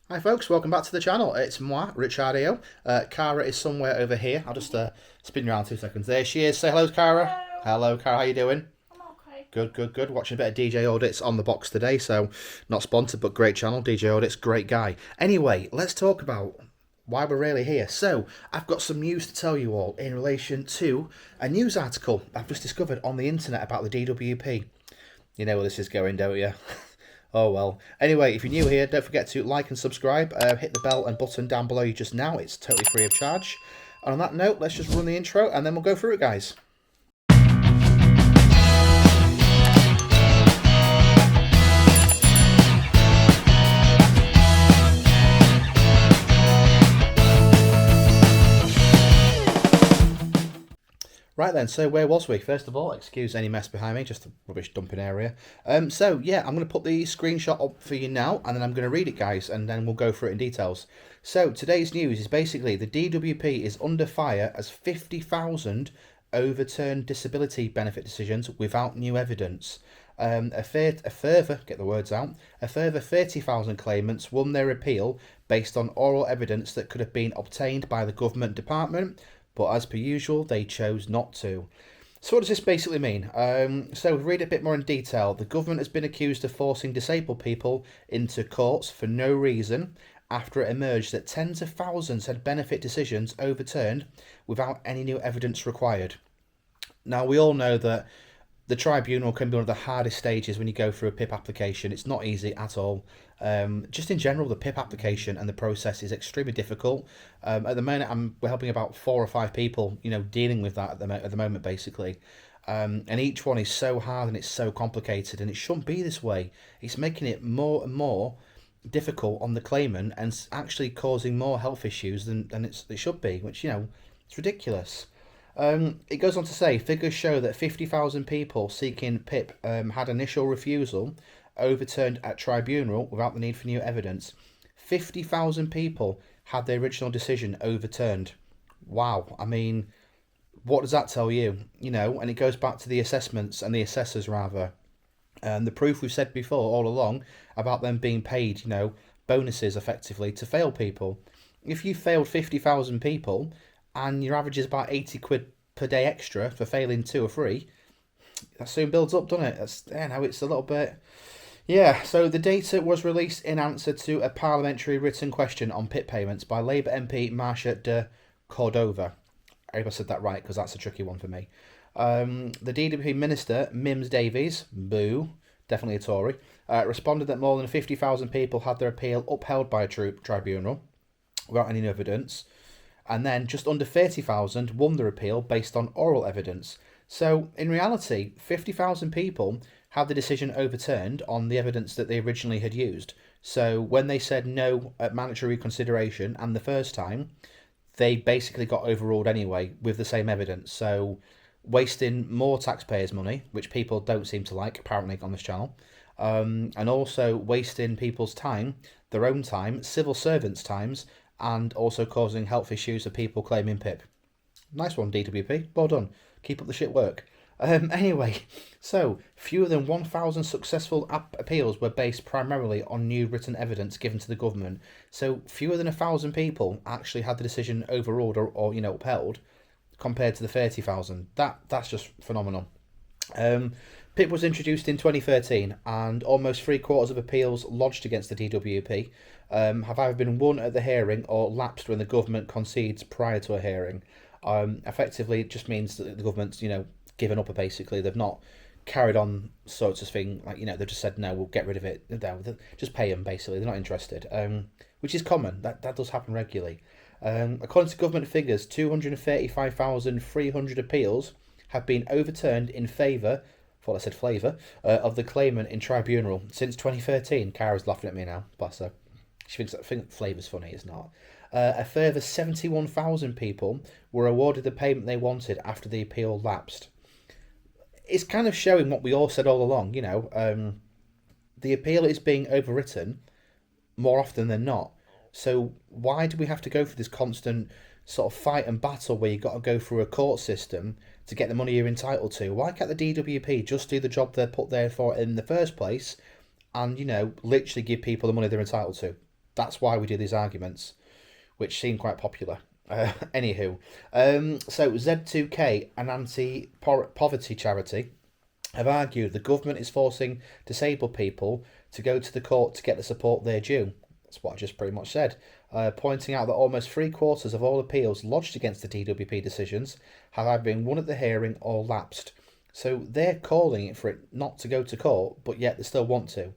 Hi folks, welcome back to the channel. It's moi, Richardio. Cara is somewhere over here. I'll just spin you around 2 seconds. There she is. Say hello, Cara. Hello. Hello, Cara. How you doing? I'm okay. Good, good, good. Watching a bit of DJ Audits on the box today, so not sponsored, but great channel. DJ Audits, great guy. Anyway, let's talk about why we're really here. So, I've got some news to tell you all in relation to a news article I've just discovered on the internet about the DWP. You know where this is going, don't you? Oh well. Anyway, if you're new here, don't forget to like and subscribe. Hit the bell and button down below you just now. It's totally free of charge. And on that note, let's just run the intro and then we'll go through it, guys. Right then, so where was we? First of all, excuse any mess behind me, just a rubbish dumping area. So yeah, I'm going to put the screenshot up for you now, and then I'm going to read it, guys, and then we'll go through it in details. So today's news is basically the DWP is under fire as 50,000 overturned disability benefit decisions without new evidence. A further, get the words out, a further 30,000 claimants won their appeal based on oral evidence that could have been obtained by the government department, but as per usual, they chose not to. So what does this basically mean? So read a bit more in detail. The government has been accused of forcing disabled people into courts for no reason after it emerged that tens of thousands had benefit decisions overturned without any new evidence required. Now, we all know that the tribunal can be one of the hardest stages when you go through a PIP application. It's not easy at all. Just in general, the PIP application and the process is extremely difficult. At the moment, we're helping about 4 or 5 people, dealing with that at the moment, basically. And each one is so hard and it's so complicated, and it shouldn't be this way. It's making it more and more difficult on the claimant and actually causing more health issues than it should be, which, it's ridiculous. It goes on to say figures show that 50,000 people seeking PIP had initial refusal overturned at tribunal without the need for new evidence. 50,000 people had their original decision overturned. Wow. I mean, what does that tell you? And it goes back to the assessments and the assessors, rather. The proof we've said before all along about them being paid, bonuses effectively to fail people. If you failed 50,000 people and your average is about 80 quid per day extra for failing 2 or 3, that soon builds up, doesn't it? It's a little bit. Yeah, so the data was released in answer to a parliamentary written question on PIP payments by Labour MP Marcia de Cordova. I hope I said that right, because that's a tricky one for me. The DWP Minister, Mims Davies, boo, definitely a Tory, responded that more than 50,000 people had their appeal upheld by a tribunal without any evidence, and then just under 30,000 won their appeal based on oral evidence. So, in reality, 50,000 people had the decision overturned on the evidence that they originally had used. So, when they said no at mandatory reconsideration and the first time, they basically got overruled anyway with the same evidence. So, wasting more taxpayers' money, which people don't seem to like, apparently, on this channel, and also wasting people's time, their own time, civil servants' times, and also causing health issues of people claiming PIP. Nice one, DWP. Well done. Keep up the shit work. Anyway, so fewer than 1,000 successful appeals were based primarily on new written evidence given to the government. So fewer than 1,000 people actually had the decision overruled or upheld, compared to the 30,000. That's just phenomenal. PIP was introduced in 2013, and almost 3/4 of appeals lodged against the DWP have either been won at the hearing or lapsed when the government concedes prior to a hearing. Effectively, it just means that the government's, given up, basically. They've not carried on sorts of thing, like, they've just said, no, we'll get rid of it. No, just pay them, basically. They're not interested, which is common. That does happen regularly. According to government figures, 235,300 appeals have been overturned in favour, I said flavour, of the claimant in tribunal since 2013. Cara's laughing at me now, bless her. She thinks flavour's funny, it's not. A further 71,000 people were awarded the payment they wanted after the appeal lapsed. It's kind of showing what we all said all along, the appeal is being overwritten more often than not. So why do we have to go through this constant sort of fight and battle where you've got to go through a court system to get the money you're entitled to? Why can't the DWP just do the job they're put there for in the first place and, literally give people the money they're entitled to? That's why we do these arguments, which seem quite popular. Anywho, so Z2K, an anti-poverty charity, have argued the government is forcing disabled people to go to the court to get the support they're due. That's what I just pretty much said, pointing out that almost 3/4 of all appeals lodged against the DWP decisions have either been won at the hearing or lapsed. So they're calling it for it not to go to court, but yet they still want to.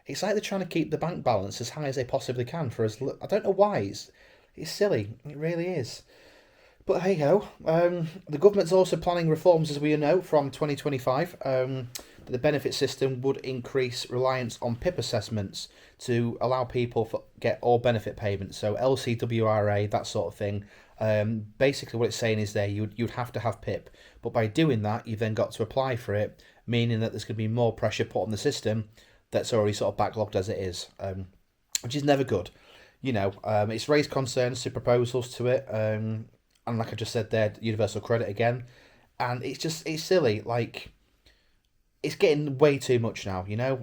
It's like they're trying to keep the bank balance as high as they possibly can for us. I don't know why. It's silly. It really is. But hey ho, the government's also planning reforms, as we know, from 2025. The benefit system would increase reliance on PIP assessments to allow people to get all benefit payments. So LCWRA, that sort of thing. Basically, what it's saying is there you'd have to have PIP, but by doing that, you've then got to apply for it, meaning that there's going to be more pressure put on the system that's already sort of backlogged as it is, which is never good. It's raised concerns to proposals to it. And like I just said there, universal credit again. And it's silly. Like, it's getting way too much now,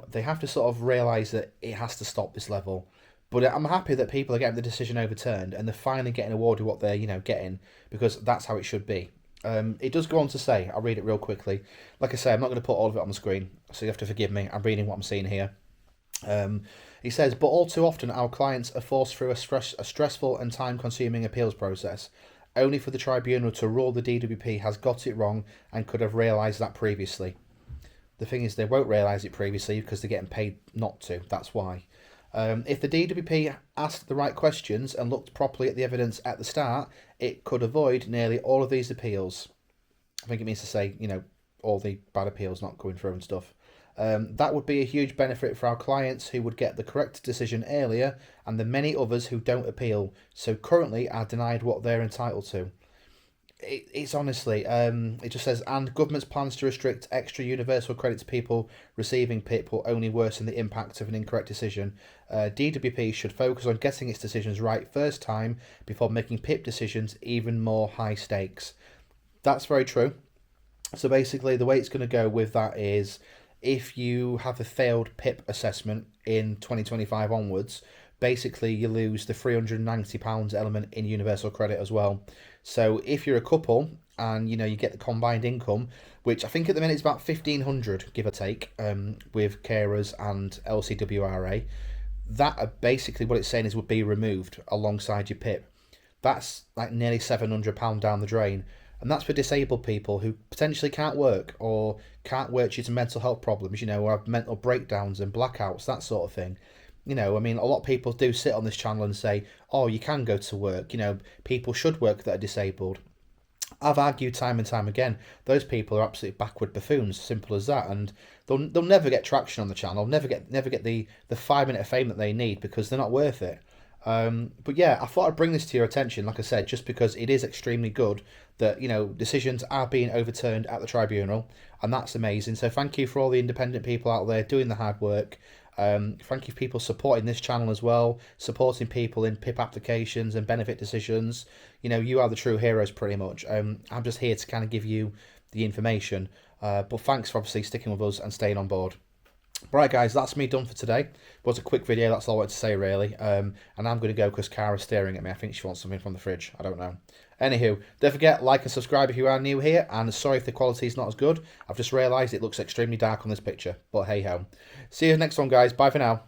They have to sort of realise that it has to stop this level. But I'm happy that people are getting the decision overturned and they're finally getting awarded what they're, getting, because that's how it should be. It does go on to say, I'll read it real quickly. Like I say, I'm not going to put all of it on the screen, so you have to forgive me. I'm reading what I'm seeing here. He says, but all too often our clients are forced through a stressful and time-consuming appeals process, only for the tribunal to rule the DWP has got it wrong and could have realised that previously. The thing is, they won't realise it previously because they're getting paid not to. That's why. If the DWP asked the right questions and looked properly at the evidence at the start, it could avoid nearly all of these appeals. I think it means to say, all the bad appeals not going through and stuff. That would be a huge benefit for our clients who would get the correct decision earlier, and the many others who don't appeal, so currently are denied what they're entitled to. It's honestly, it just says, and government's plans to restrict extra universal credit to people receiving PIP will only worsen the impact of an incorrect decision. DWP should focus on getting its decisions right first time before making PIP decisions even more high stakes. That's very true. So basically, the way it's going to go with that is, if you have a failed PIP assessment in 2025 onwards, basically you lose the £390 element in universal credit as well. So if you're a couple and you get the combined income, which I think at the minute is about 1,500 give or take, with carers and LCWRA, that basically what it's saying is would be removed alongside your PIP. That's like nearly £700 down the drain. And that's for disabled people who potentially can't work or can't work due to mental health problems, or have mental breakdowns and blackouts, that sort of thing. A lot of people do sit on this channel and say, oh, you can go to work. People should work that are disabled. I've argued time and time again, those people are absolutely backward buffoons, simple as that. And they'll never get traction on the channel, never get the 5 minute of fame that they need, because they're not worth it. But yeah, I thought I'd bring this to your attention, like I said, just because it is extremely good that, decisions are being overturned at the tribunal, and that's amazing. So thank you for all the independent people out there doing the hard work. Thank you for people supporting this channel as well, supporting people in PIP applications and benefit decisions. You are the true heroes pretty much. I'm just here to kind of give you the information. But thanks for obviously sticking with us and staying on board. Right guys, that's me done for today. It was a quick video, that's all I wanted to say really. And I'm going to go because Kara's staring at me. I think she wants something from the fridge, I don't know. Anywho, don't forget, like and subscribe if you are new here, and sorry if the quality is not as good. I've just realised it looks extremely dark on this picture, but hey ho. See you next one guys, bye for now.